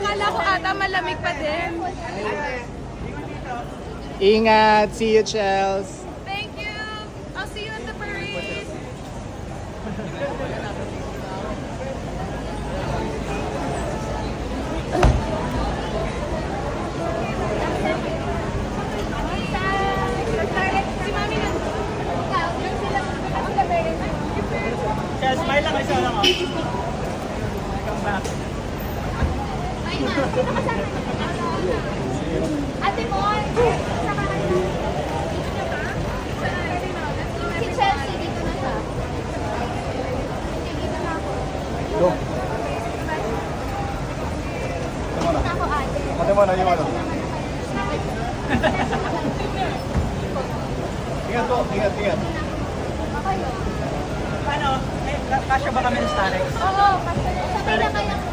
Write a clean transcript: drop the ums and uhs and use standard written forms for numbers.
Akala ko ata malamig pa din. Ingat! See you, Chels! Thank you! I'll see you at the parade! Si Mami na. Kaya smile lang, isa lang. Come back. Ate Mon! Si Chelsea, dito na siya. Dito na ako. Go! Dito na ako, ate. Ate mo na, yung ano? Ingat po, ingat, ingat. Okay, oh. Paano? Kasya ba kami ng Starex? Oo, sabay na kayo.